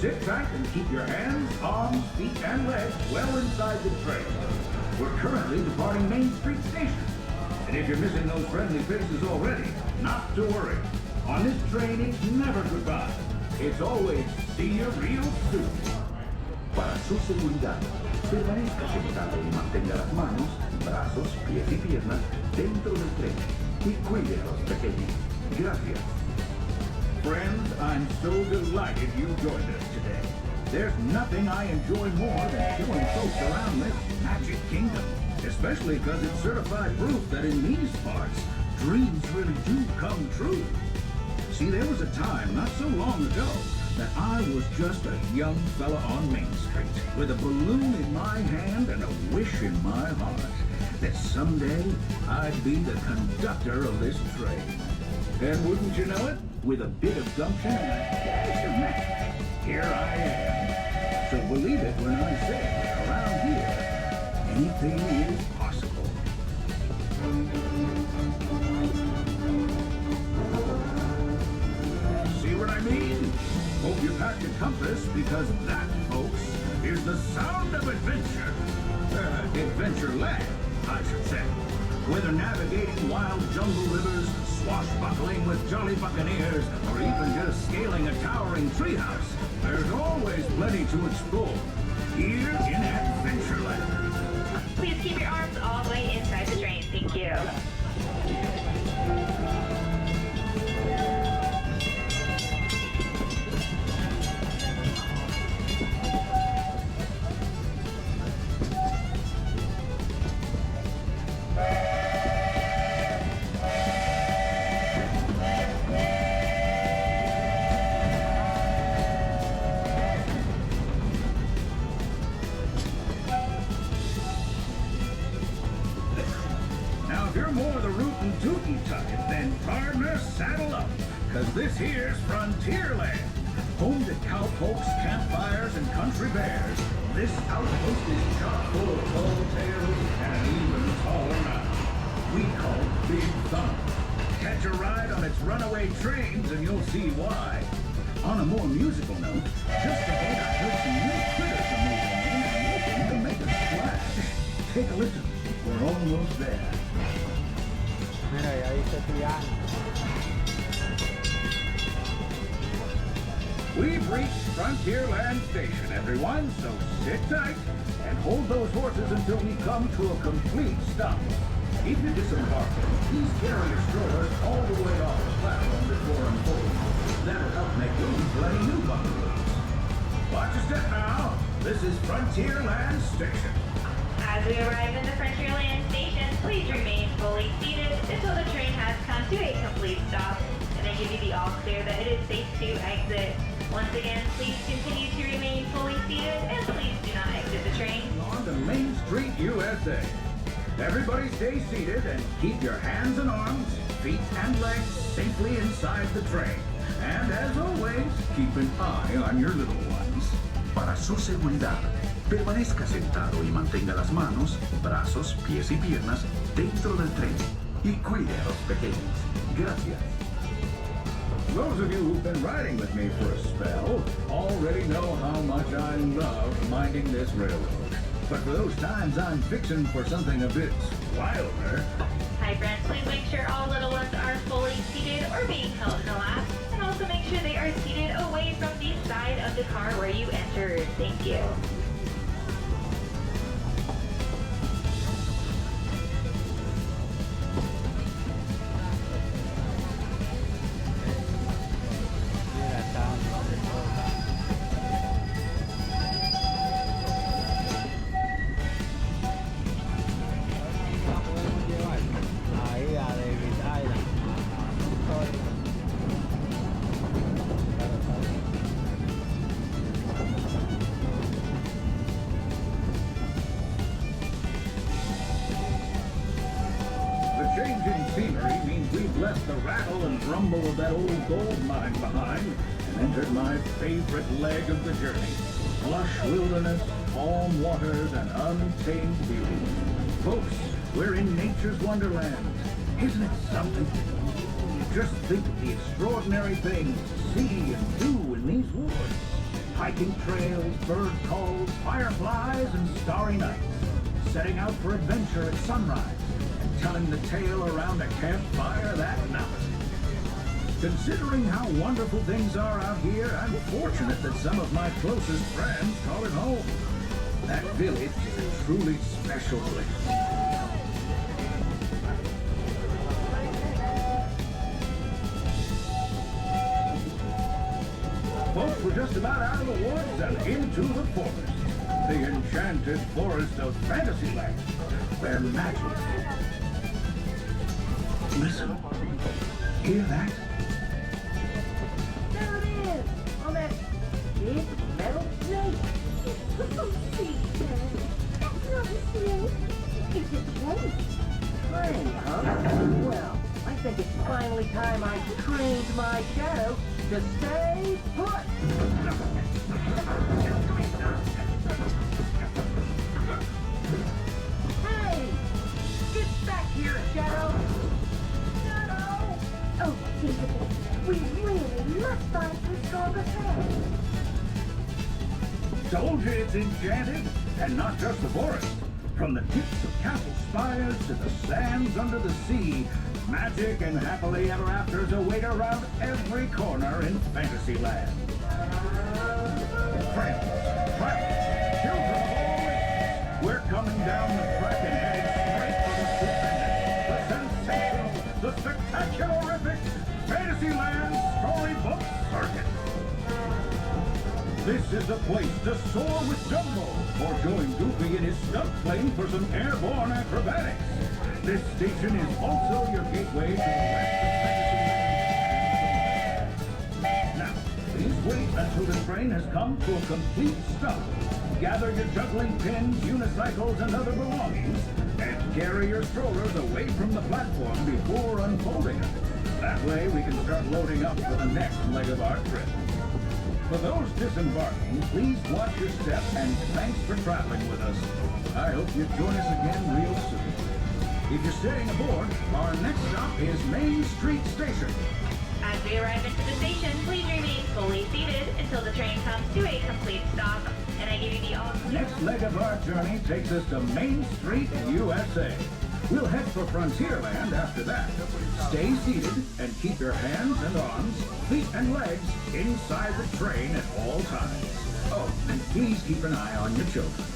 sit tight and keep your hands, arms, feet, and legs well inside the train. We're currently departing Main Street Station. And if you're missing those friendly faces already, not to worry. On this train, it's never goodbye. It's always see you real soon. Para su seguridad, permanezca sentado y mantenga las manos, brazos, pies y piernas dentro del tren y cuide a los pequeños. Gracias. Friends, I'm so delighted you joined us today. There's nothing I enjoy more than showing folks around this magic kingdom, especially because it's certified proof that in these parts, dreams really do come true. See, there was a time not so long ago that I was just a young fella on Main Street with a balloon in my hand and a wish in my heart that someday I'd be the conductor of this train. And wouldn't you know it, with a bit of gumption and a dash of magic, here I am. So believe it when I say, around here, anything is possible. See what I mean? Hope you packed your compass, because that, folks, is the sound of adventure. Adventureland, I should say. Whether navigating wild jungle rivers, swashbuckling with jolly buccaneers, or even just scaling a towering treehouse, there's always plenty to explore here in Adventureland. Please keep your arms all the way inside the train. Thank you. This here's Frontierland, home to cowpokes, campfires, and country bears. This outpost is chock full of tall tales and an even taller mountain. We call it Big Thunder. Catch a ride on its runaway trains and you'll see why. On a more musical note, just ahead I heard some new critters are moving in and looking to make a splash. Take a listen. We're almost there. Mira, ya dice Triana. We've reached Frontierland Station, everyone, so sit tight and hold those horses until we come to a complete stop. If you're disembarking, please carry your strollers all the way off the platform before unfolding. That'll help make room for any new buckaroos. Watch your step now. This is Frontierland Station. As we arrive in the Frontierland Station, please remain fully seated until the train has come to a complete stop, and I give you the all clear that it is safe to exit. Once again, please continue to remain fully seated and please do not exit the train. On to Main Street, USA. Everybody stay seated and keep your hands and arms, feet and legs safely inside the train. And as always, keep an eye on your little ones. Para su seguridad, permanezca sentado y mantenga las manos, brazos, pies y piernas dentro del tren y cuide a los pequeños. Gracias. Those of you who've been riding with me for a spell already know how much I love minding this railroad. But for those times I'm fixing for something a bit wilder. Hi friends, please make sure all little ones are fully seated or being held in a lap. And also make sure they are seated away from the side of the car where you entered. Thank you. Left the rattle and rumble of that old gold mine behind and entered my favorite leg of the journey. Lush wilderness, calm waters, and untamed beauty. Folks, we're in nature's wonderland. Isn't it something? Just think of the extraordinary things to see and do in these woods. hiking trails, bird calls, fireflies, and starry nights. Setting out for adventure at sunrise and telling the tale around a campfire that night. Considering how wonderful things are out here, I'm fortunate that some of my closest friends call it home. That village is a truly special place. Folks, we're just about out of the woods and into the forest. The enchanted forest of Fantasyland, where magic. Listen. Hear that? There it is! On that big metal snake! That's not a snake! It's a train! Train, huh? Well, I think it's finally time I trained my shadow to stay put! Hey! Get back here, Shadow! Shadow! Oh, we really must find some stronger hands. Told you it's enchanted, and not just the forest. From the tips of castle spires to the sands under the sea, magic and happily ever afters await around every corner in Fantasyland. Friends, travelers, children of all ages, we're coming down the track and heading straight for the stupendous, the sensational, the spectacularific Fantasyland Storybook Circuit. This is the place to soar with Dumbo, or join Goofy in his stunt plane for some airborne acrobatics. This station is also your gateway to the rest of Fantasyland. Now, please wait until the train has come to a complete stop. Gather your juggling pins, unicycles, and other belongings, and carry your strollers away from the platform before unfolding them. That way we can start loading up for the next leg of our trip. For those disembarking, please watch your step, and thanks for traveling with us. I hope you join us again real soon. If you're staying aboard, our next stop is Main Street Station. As we arrive into the station, please remain fully seated until the train comes to a complete stop. And I give you the all. Next leg of our journey takes us to Main Street, USA. We'll head for Frontierland after that. Stay seated and keep your hands and arms, feet and legs inside the train at all times. Oh, and please keep an eye on your children.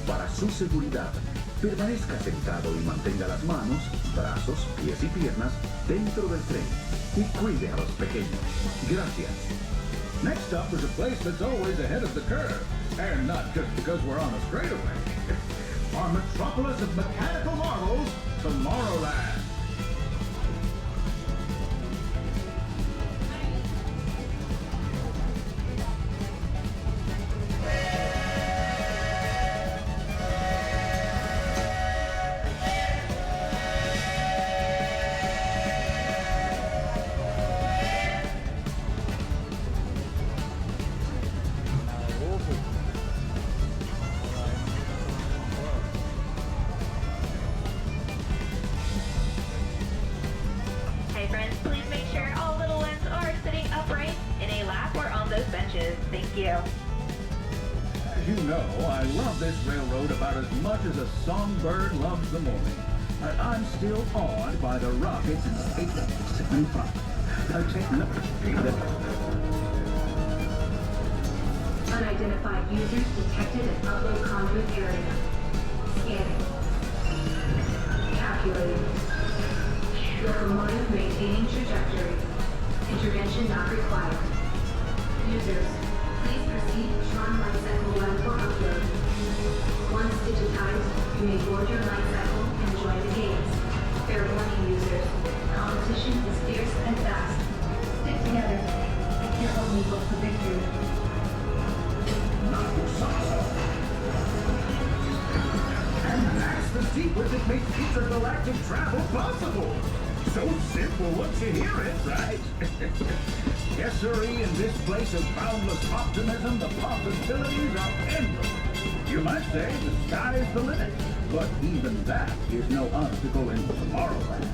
Para su seguridad, permanezca sentado y mantenga las manos, brazos, pies y piernas dentro del tren y cuide a los pequeños. Gracias. Next up is a place that's always ahead of the curve, and not just because we're on a straightaway. Our metropolis of mechanical marvels, Tomorrowland. Hey friends, please make sure all little ones are sitting upright in a lap or on those benches. Thank you. As you know, I love this railroad about as much as a songbird loves the morning. But I'm still awed by the rockets and space in front. Take note. Unidentified users detected at upload conduit area. Scanning. Calculating. Locomotive maintaining trajectory. Intervention not required. Users, please proceed to Tron Light Cycle 1 for upload. Once digitized, you may board your light cycle and join the games. Fair warning, users. Competition is fierce and fast. Stick together. I can't only look for victory. And that's the secret that makes intergalactic travel possible. So simple once you hear it, right? Yes, sirree, in this place of boundless optimism, the possibilities are endless. You might say the sky's the limit, but even that is no obstacle in Tomorrowland.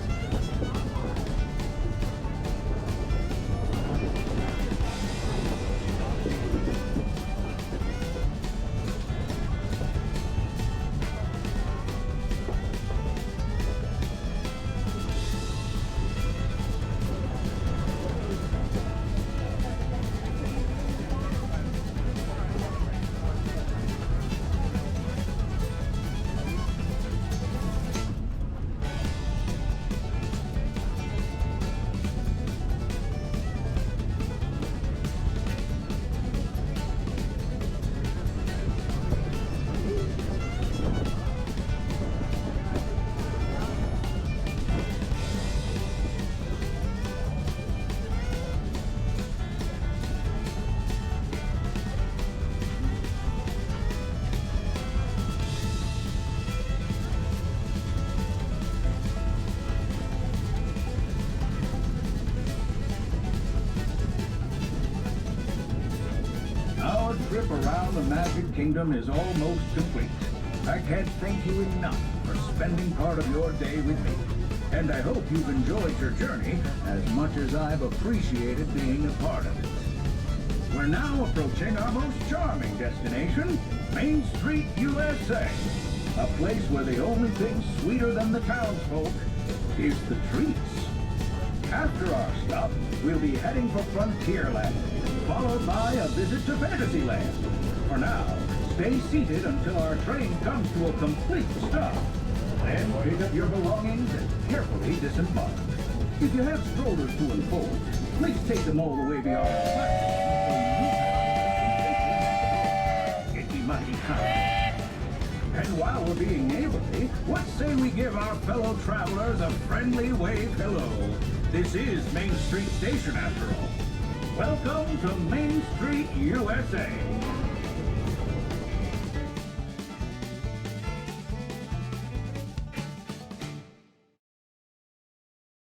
trip around the Magic Kingdom is almost complete. I can't thank you enough for spending part of your day with me. And I hope you've enjoyed your journey as much as I've appreciated being a part of it. We're now approaching our most charming destination, Main Street, USA. A place where the only thing sweeter than the townsfolk is the treats. After our stop, we'll be heading for Frontierland, followed by a visit to Fantasyland. For now, stay seated until our train comes to a complete stop. Then pick up your belongings and carefully disembark. If you have strollers to unfold, please take them all the way beyond the platform. It'd be mighty kind. And while we're being neighborly, what say we give our fellow travelers a friendly wave hello? This is Main Street Station after all. Welcome to Main Street, USA.